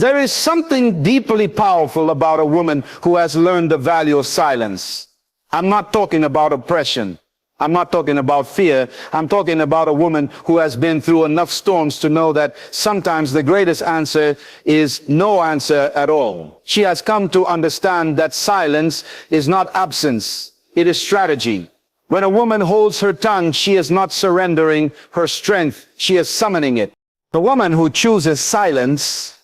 There is something deeply powerful about a woman who has learned the value of silence. I'm not talking about oppression. I'm not talking about fear. I'm talking about a woman who has been through enough storms to know that sometimes the greatest answer is no answer at all. She has come to understand that silence is not absence. It is strategy. When a woman holds her tongue, she is not surrendering her strength. She is summoning it. The woman who chooses silence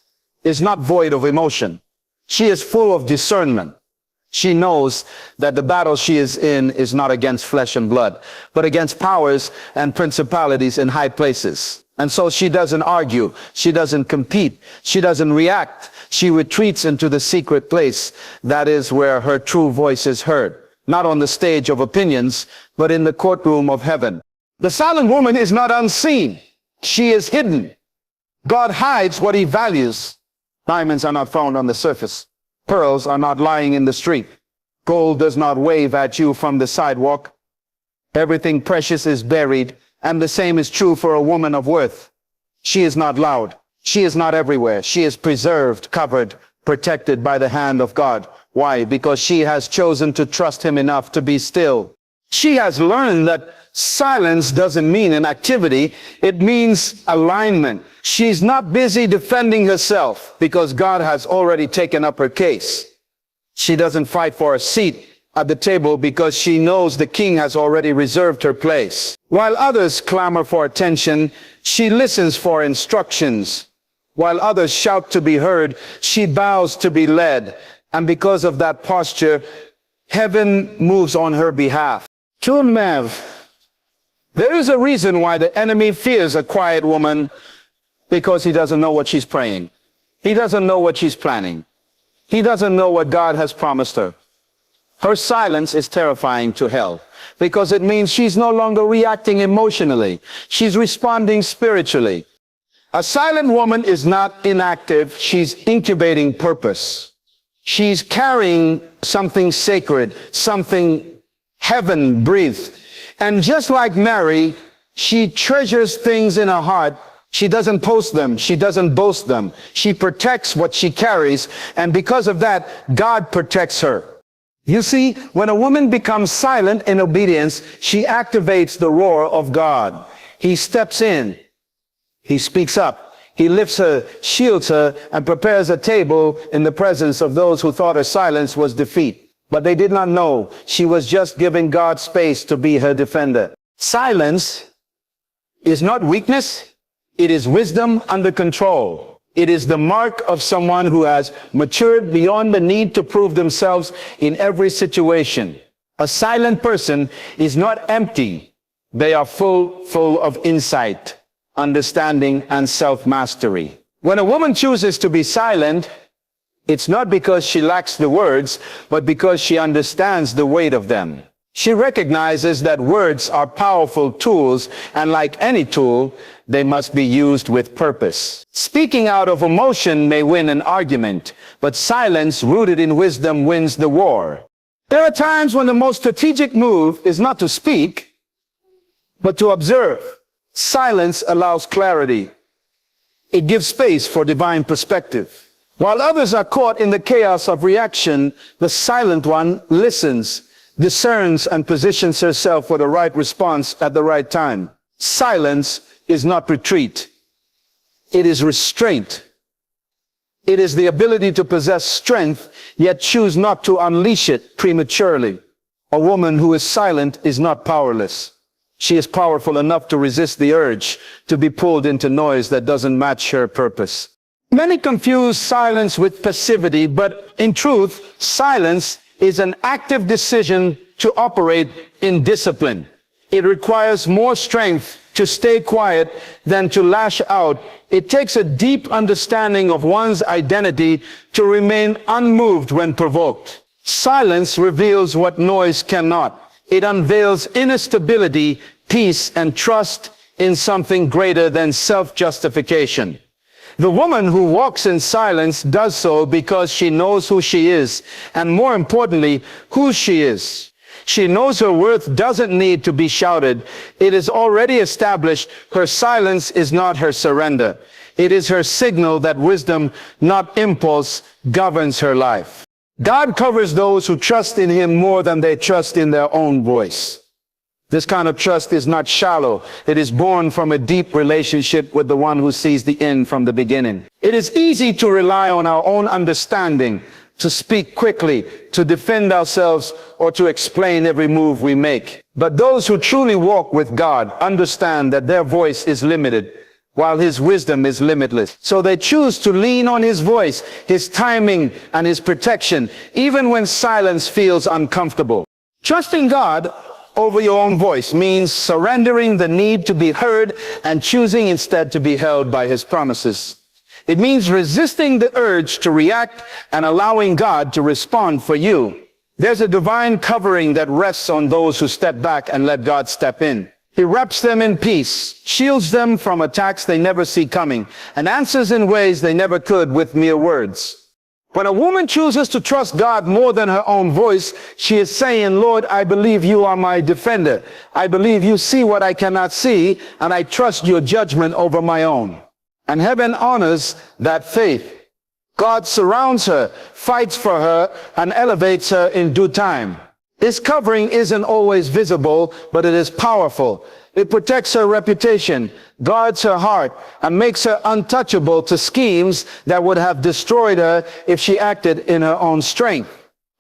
is not void of emotion. She is full of discernment. She knows that the battle she is in is not against flesh and blood, but against powers and principalities in high places. And so she doesn't argue. She doesn't compete. She doesn't react. She retreats into the secret place. That is where her true voice is heard. Not on the stage of opinions, but in the courtroom of heaven. The silent woman is not unseen. She is hidden. God hides what he values. Diamonds are not found on the surface. Pearls are not lying in the street. Gold does not wave at you from the sidewalk. Everything precious is buried, and the same is true for a woman of worth. She is not loud. She is not everywhere. She is preserved, covered, protected by the hand of God. Why? Because she has chosen to trust him enough to be still. She has learned that silence doesn't mean inactivity. It means alignment. She's not busy defending herself because God has already taken up her case. She doesn't fight for a seat at the table because she knows the king has already reserved her place. While others clamor for attention, she listens for instructions. While others shout to be heard, she bows to be led. And because of that posture, heaven moves on her behalf. Children, there is a reason why the enemy fears a quiet woman, because he doesn't know what she's praying. He doesn't know what she's planning. He doesn't know what God has promised her. Her silence is terrifying to hell because it means she's no longer reacting emotionally. She's responding spiritually. A silent woman is not inactive. She's incubating purpose. She's carrying something sacred, something heaven breathed. And just like Mary, she treasures things in her heart. She doesn't post them. She doesn't boast them. She protects what she carries. And because of that, God protects her. You see, when a woman becomes silent in obedience, she activates the roar of God. He steps in. He speaks up. He lifts her, shields her, and prepares a table in the presence of those who thought her silence was defeat. But they did not know she was just giving God space to be her defender. Silence is not weakness. It is wisdom under control. It is the mark of someone who has matured beyond the need to prove themselves in every situation. A silent person is not empty. They are full of insight, understanding, and self-mastery. When a woman chooses to be silent, it's not because she lacks the words, but because she understands the weight of them. She recognizes that words are powerful tools, and like any tool, they must be used with purpose. Speaking out of emotion may win an argument, but silence rooted in wisdom wins the war. There are times when the most strategic move is not to speak, but to observe. Silence allows clarity. It gives space for divine perspective. While others are caught in the chaos of reaction, the silent one listens, discerns, and positions herself for the right response at the right time. Silence is not retreat. It is restraint. It is the ability to possess strength, yet choose not to unleash it prematurely. A woman who is silent is not powerless. She is powerful enough to resist the urge to be pulled into noise that doesn't match her purpose. Many confuse silence with passivity, but in truth, silence is an active decision to operate in discipline. It requires more strength to stay quiet than to lash out. It takes a deep understanding of one's identity to remain unmoved when provoked. Silence reveals what noise cannot. It unveils inner stability, peace, and trust in something greater than self-justification. The woman who walks in silence does so because she knows who she is, and more importantly, who she is. She knows her worth doesn't need to be shouted. It is already established. Her silence is not her surrender. It is her signal that wisdom, not impulse, governs her life. God covers those who trust in him more than they trust in their own voice. This kind of trust is not shallow. It is born from a deep relationship with the one who sees the end from the beginning. It is easy to rely on our own understanding, to speak quickly, to defend ourselves, or to explain every move we make. But those who truly walk with God understand that their voice is limited, while his wisdom is limitless. So they choose to lean on his voice, his timing, and his protection, even when silence feels uncomfortable. Trusting God over your own voice means surrendering the need to be heard and choosing instead to be held by his promises. It means resisting the urge to react and allowing God to respond for you. There's a divine covering that rests on those who step back and let God step in. He wraps them in peace, shields them from attacks they never see coming, and answers in ways they never could with mere words. When a woman chooses to trust God more than her own voice, she is saying, Lord, I believe you are my defender. I believe you see what I cannot see, and I trust your judgment over my own. And heaven honors that faith. God surrounds her, fights for her, and elevates her in due time. This covering isn't always visible, but it is powerful. It protects her reputation, guards her heart, and makes her untouchable to schemes that would have destroyed her if she acted in her own strength.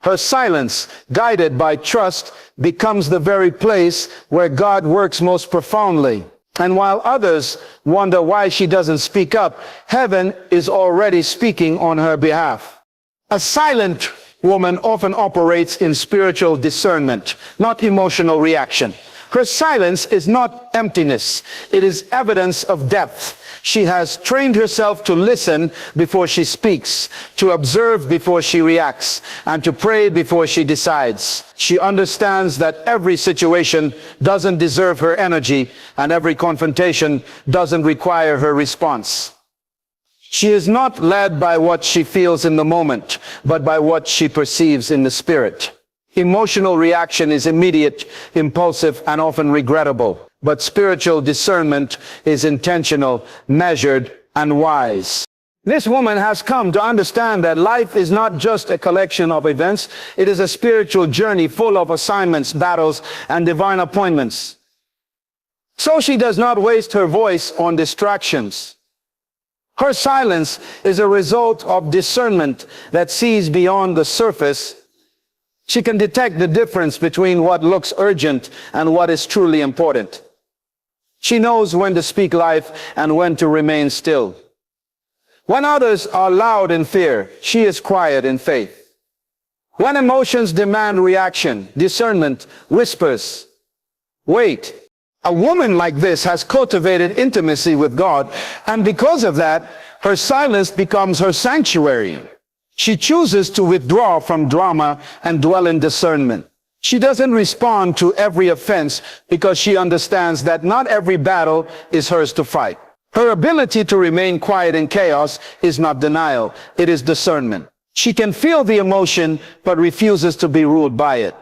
Her silence, guided by trust, becomes the very place where God works most profoundly. And while others wonder why she doesn't speak up, heaven is already speaking on her behalf. A silent woman often operates in spiritual discernment, not emotional reaction. Her silence is not emptiness. It is evidence of depth. She has trained herself to listen before she speaks, to observe before she reacts, and to pray before she decides. She understands that every situation doesn't deserve her energy, and every confrontation doesn't require her response. She is not led by what she feels in the moment, but by what she perceives in the spirit. Emotional reaction is immediate, impulsive, and often regrettable. But spiritual discernment is intentional, measured, and wise. This woman has come to understand that life is not just a collection of events. It is a spiritual journey full of assignments, battles, and divine appointments. So she does not waste her voice on distractions. Her silence is a result of discernment that sees beyond the surface. She can detect the difference between what looks urgent and what is truly important. She knows when to speak life and when to remain still. When others are loud in fear, she is quiet in faith. When emotions demand reaction, discernment whispers, wait. A woman like this has cultivated intimacy with God, and because of that, her silence becomes her sanctuary. She chooses to withdraw from drama and dwell in discernment. She doesn't respond to every offense because she understands that not every battle is hers to fight. Her ability to remain quiet in chaos is not denial, it is discernment. She can feel the emotion but refuses to be ruled by it.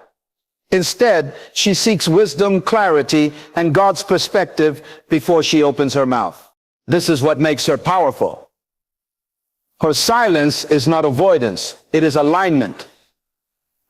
Instead, she seeks wisdom, clarity, and God's perspective before she opens her mouth. This is what makes her powerful. Her silence is not avoidance, it is alignment.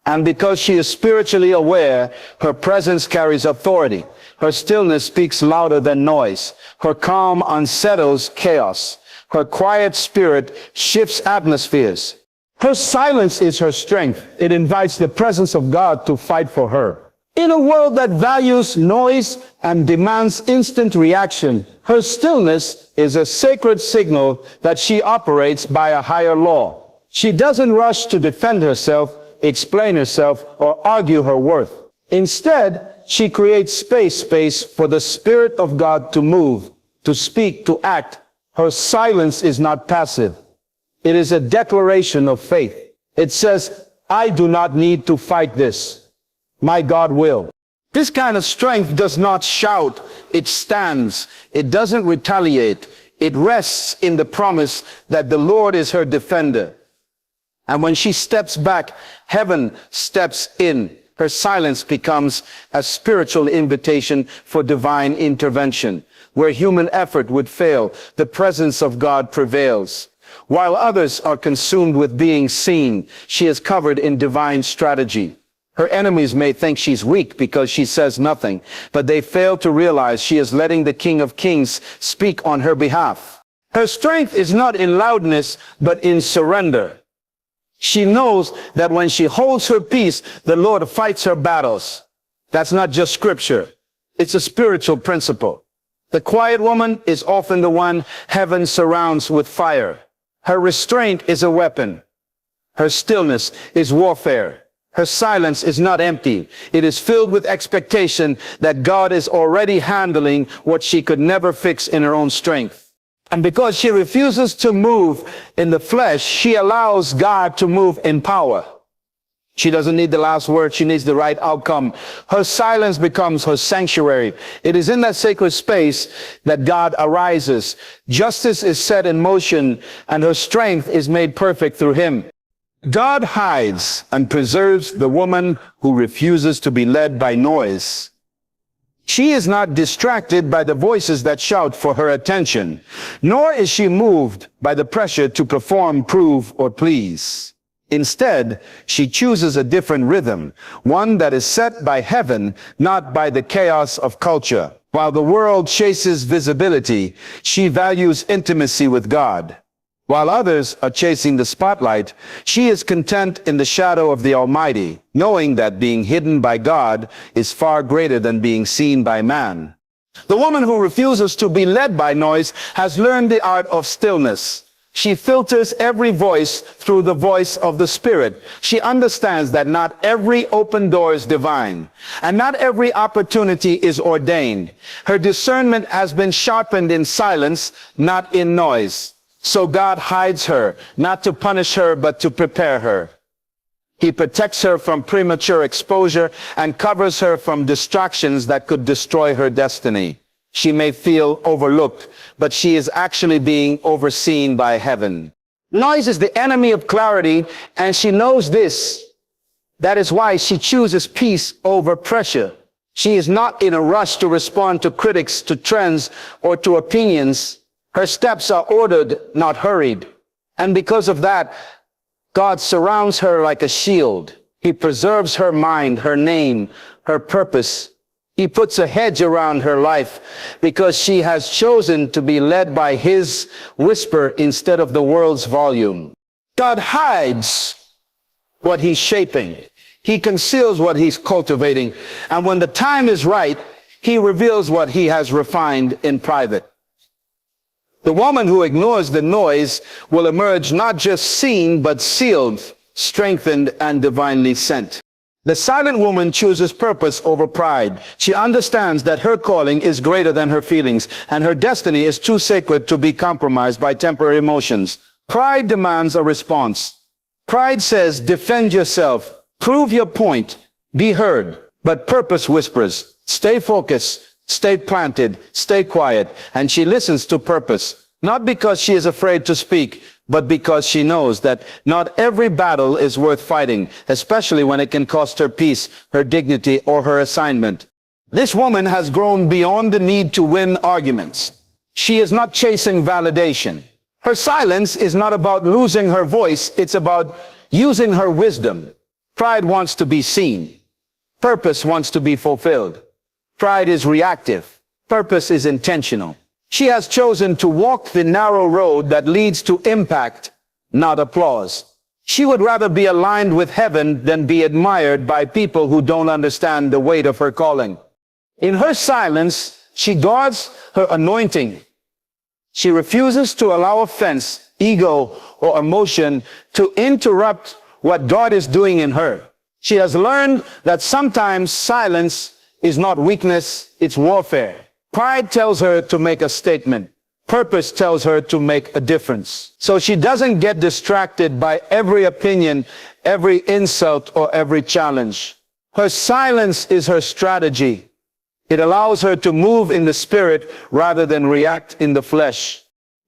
And because she is spiritually aware, her presence carries authority. Her stillness speaks louder than noise. Her calm unsettles chaos. Her quiet spirit shifts atmospheres. Her silence is her strength. It invites the presence of God to fight for her. In a world that values noise and demands instant reaction, her stillness is a sacred signal that she operates by a higher law. She doesn't rush to defend herself, explain herself, or argue her worth. Instead, she creates space for the Spirit of God to move, to speak, to act. Her silence is not passive. It is a declaration of faith. It says, I do not need to fight this. My God will. This kind of strength does not shout. It stands. It doesn't retaliate. It rests in the promise that the Lord is her defender. And when she steps back, heaven steps in. her silence becomes a spiritual invitation for divine intervention. Where human effort would fail, the presence of God prevails. While others are consumed with being seen, she is covered in divine strategy. Her enemies may think she's weak because she says nothing, but they fail to realize she is letting the King of Kings speak on her behalf. Her strength is not in loudness, but in surrender. She knows that when she holds her peace, the Lord fights her battles. That's not just scripture. It's a spiritual principle. The quiet woman is often the one heaven surrounds with fire. Her restraint is a weapon. Her stillness is warfare. Her silence is not empty. It is filled with expectation that God is already handling what she could never fix in her own strength. And because she refuses to move in the flesh, she allows God to move in power. She doesn't need the last word. She needs the right outcome. Her silence becomes her sanctuary. It is in that sacred space that God arises. Justice is set in motion, and her strength is made perfect through him. God hides and preserves the woman who refuses to be led by noise. She is not distracted by the voices that shout for her attention, nor is she moved by the pressure to perform, prove, or please. Instead, she chooses a different rhythm, one that is set by heaven, not by the chaos of culture. While the world chases visibility, she values intimacy with God. While others are chasing the spotlight, she is content in the shadow of the Almighty, knowing that being hidden by God is far greater than being seen by man. The woman who refuses to be led by noise has learned the art of stillness. She filters every voice through the voice of the Spirit. She understands that not every open door is divine, and not every opportunity is ordained. Her discernment has been sharpened in silence, not in noise. So God hides her, not to punish her, but to prepare her. He protects her from premature exposure and covers her from distractions that could destroy her destiny. She may feel overlooked, but she is actually being overseen by heaven. Noise is the enemy of clarity, and she knows this. That is why she chooses peace over pressure. She is not in a rush to respond to critics, to trends, or to opinions. Her steps are ordered, not hurried. And because of that, God surrounds her like a shield. He preserves her mind, her name, her purpose. He puts a hedge around her life because she has chosen to be led by his whisper instead of the world's volume. God hides what he's shaping. He conceals what he's cultivating. And when the time is right, he reveals what he has refined in private. The woman who ignores the noise will emerge not just seen, but sealed, strengthened, and divinely sent. The silent woman chooses purpose over pride. She understands that her calling is greater than her feelings, and her destiny is too sacred to be compromised by temporary emotions. Pride demands a response. Pride says, defend yourself, prove your point, be heard. But purpose whispers, stay focused, stay planted, stay quiet. And she listens to purpose, not because she is afraid to speak, but because she knows that not every battle is worth fighting, especially when it can cost her peace, her dignity, or her assignment. This woman has grown beyond the need to win arguments. She is not chasing validation. Her silence is not about losing her voice, it's about using her wisdom. Pride wants to be seen. Purpose wants to be fulfilled. Pride is reactive. Purpose is intentional. She has chosen to walk the narrow road that leads to impact, not applause. She would rather be aligned with heaven than be admired by people who don't understand the weight of her calling. In her silence, she guards her anointing. She refuses to allow offense, ego, or emotion to interrupt what God is doing in her. She has learned that sometimes silence is not weakness, it's warfare. Pride tells her to make a statement. Purpose tells her to make a difference. So she doesn't get distracted by every opinion, every insult, or every challenge. Her silence is her strategy. It allows her to move in the spirit rather than react in the flesh.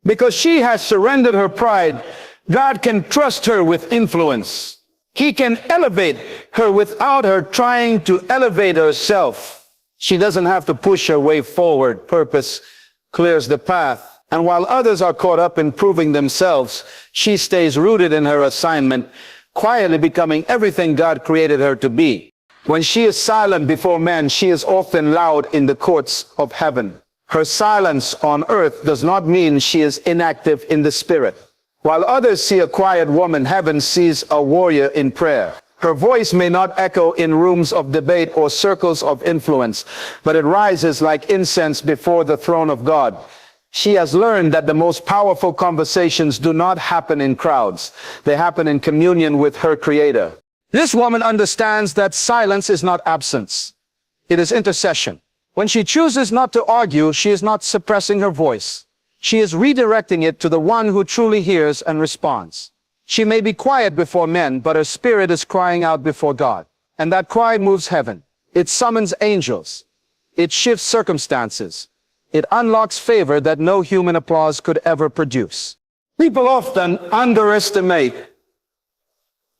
Because she has surrendered her pride, God can trust her with influence. He can elevate her without her trying to elevate herself. She doesn't have to push her way forward. Purpose clears the path. And while others are caught up in proving themselves, she stays rooted in her assignment, quietly becoming everything God created her to be. When she is silent before men, she is often loud in the courts of heaven. Her silence on earth does not mean she is inactive in the spirit. While others see a quiet woman, heaven sees a warrior in prayer. Her voice may not echo in rooms of debate or circles of influence, but it rises like incense before the throne of God. She has learned that the most powerful conversations do not happen in crowds. They happen in communion with her Creator. This woman understands that silence is not absence. It is intercession. When she chooses not to argue, she is not suppressing her voice. She is redirecting it to the one who truly hears and responds. She may be quiet before men, but her spirit is crying out before God. And that cry moves heaven. It summons angels. It shifts circumstances. It unlocks favor that no human applause could ever produce. People often underestimate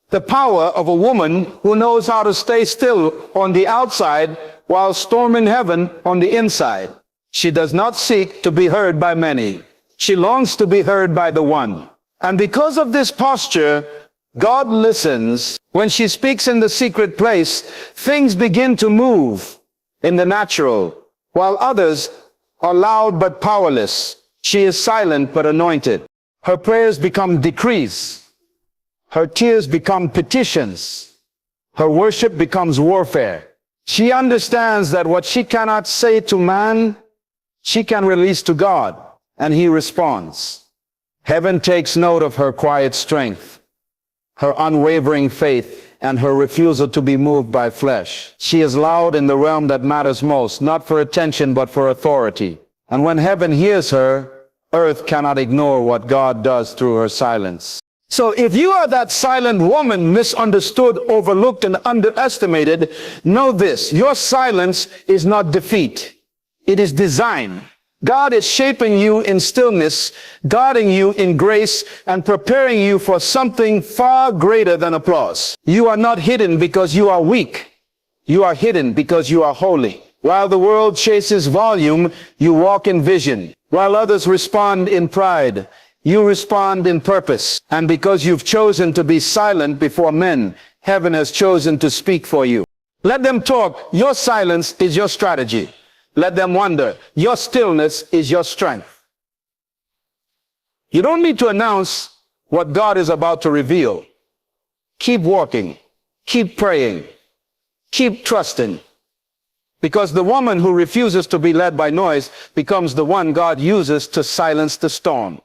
the power of a woman who knows how to stay still on the outside while storming heaven on the inside. She does not seek to be heard by many. She longs to be heard by the one. And because of this posture, God listens. When she speaks in the secret place, things begin to move in the natural, while others are loud but powerless. She is silent but anointed. Her prayers become decrees. Her tears become petitions. Her worship becomes warfare. She understands that what she cannot say to man, she can release to God, and He responds. Heaven takes note of her quiet strength, her unwavering faith, and her refusal to be moved by flesh. She is loud in the realm that matters most, not for attention, but for authority. And when heaven hears her, earth cannot ignore what God does through her silence. So if you are that silent woman, misunderstood, overlooked, and underestimated, know this: your silence is not defeat. It is design. God is shaping you in stillness, guarding you in grace, and preparing you for something far greater than applause. You are not hidden because you are weak. You are hidden because you are holy. While the world chases volume, you walk in vision. While others respond in pride, you respond in purpose. And because you've chosen to be silent before men, heaven has chosen to speak for you. Let them talk. Your silence is your strategy. Let them wonder. Your stillness is your strength. You don't need to announce what God is about to reveal. Keep walking. Keep praying. Keep trusting. Because the woman who refuses to be led by noise becomes the one God uses to silence the storm.